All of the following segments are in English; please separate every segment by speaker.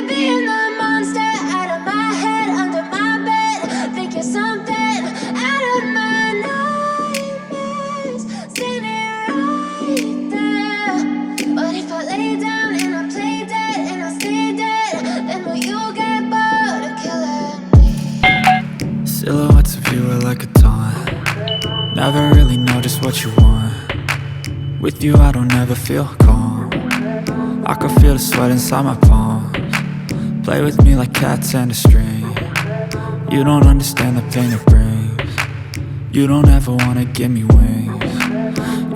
Speaker 1: of being the monster out of my head, under my bed. Think you're something out of my nightmares, standing right there. But if I lay down and I play dead and I stay dead, then will you get bored of killing me?
Speaker 2: Silhouettes of you are like a taunt. Never really know just what you want. With you I don't ever feel calm. I can feel the sweat inside my palms. Play with me like cats and a string. You don't understand the pain it brings. You don't ever wanna give me wings.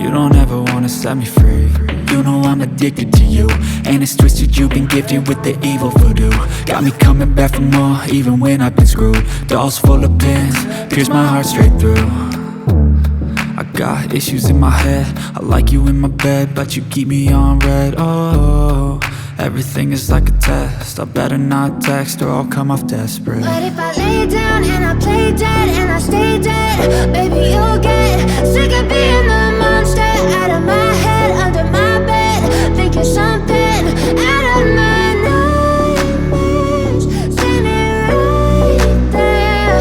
Speaker 2: You don't ever wanna set me free. You know I'm addicted to you, and it's twisted, you've been gifted with the evil voodoo. Got me coming back for more, even when I've been screwed. Dolls full of pins, pierce my heart straight through. I got issues in my head, I like you in my bed, but you keep me on red. Oh, everything is like a test, I better not text or I'll come off desperate.
Speaker 1: But if I lay down and I play dead and I stay dead, baby you'll get sick of being the monster out of my head, under my bed. Think you're something out of my nightmares, standing right there.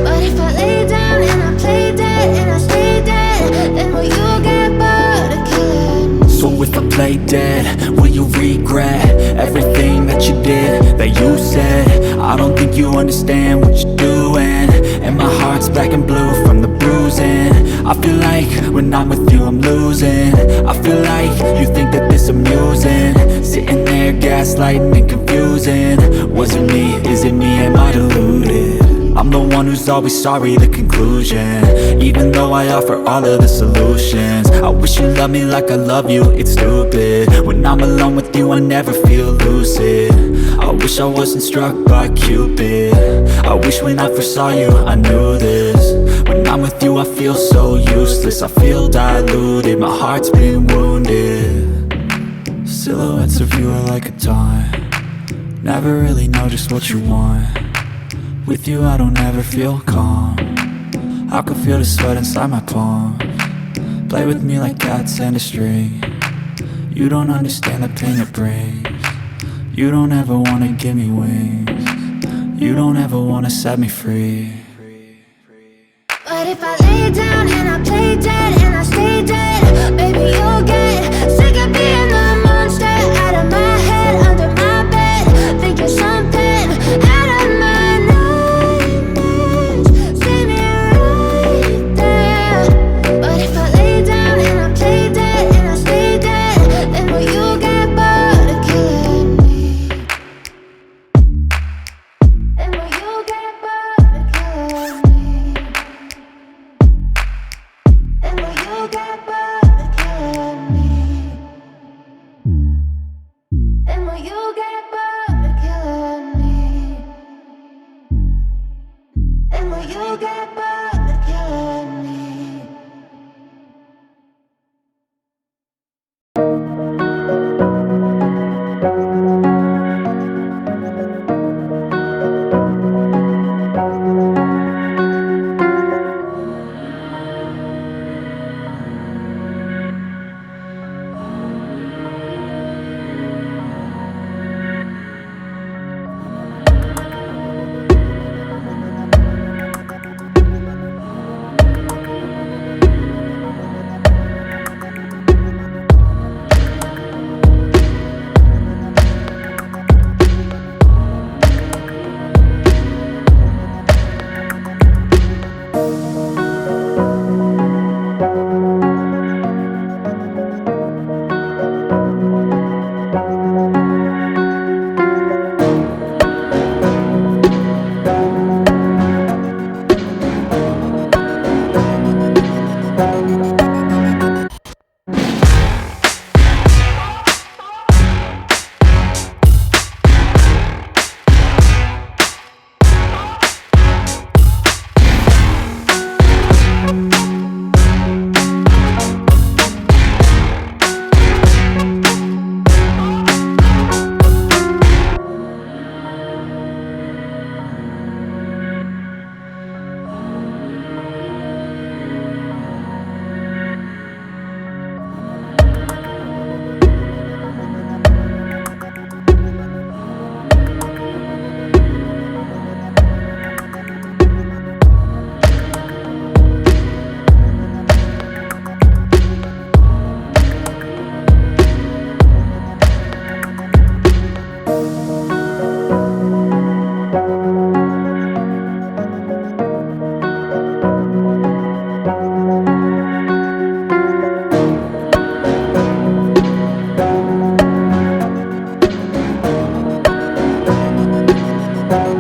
Speaker 1: But if I lay down and I play dead and I stay dead, then will you get bored of killing me?
Speaker 2: So if I play dead, will you regret everything that you did, that you said? I don't think you understand what you're doing, and my heart's black and blue from the bruising. I feel like when I'm with you I'm losing. I feel like you think that this amusing, sitting there gaslighting and confusing. Was it me? Is it me? Am I deluded? I'm the one who's always sorry, the conclusion, even though I offer all of the solutions. I wish you loved me like I love you, it's stupid. When I'm alone with you I never feel lucid. I wish I wasn't struck by Cupid. I wish when I first saw you I knew this. When I'm with you I feel so useless, I feel diluted, my heart's been wounded. Silhouettes of you are like a taunt. Never really know just what you want. With you I don't ever feel calm. I can feel the sweat inside my palms. Play with me like cats and a string. You don't understand the pain it brings. You don't ever wanna give me wings. You don't ever wanna set me free.
Speaker 1: But if I lay down and I play dead and I stay dead, baby you'll get sick of being the monster out of my head, under my bed. Think you're something out of my nightmares, standing right there. But if I lay down and I play dead and I stay dead, then will you get bored of killing me? Then will you get bored of killing me? And will you get bored of killing me?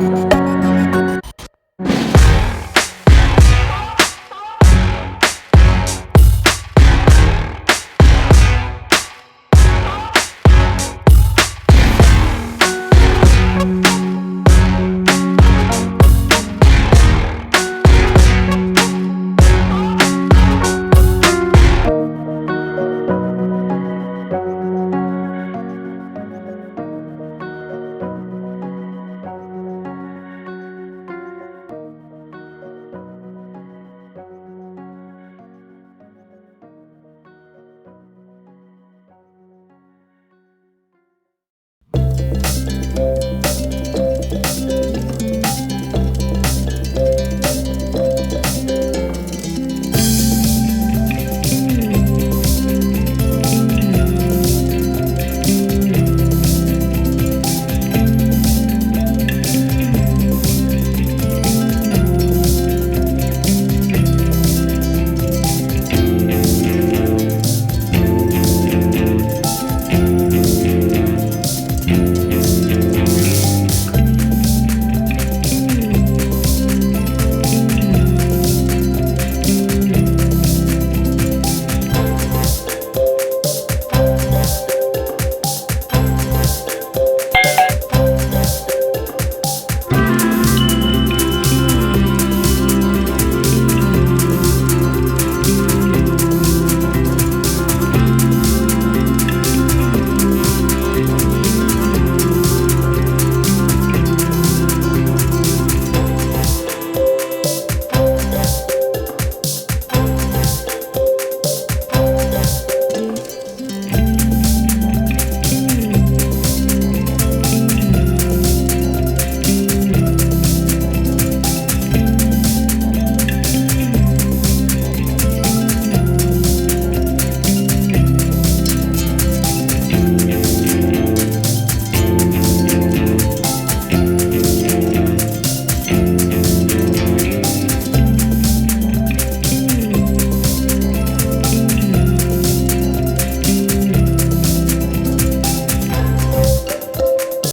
Speaker 1: yeah.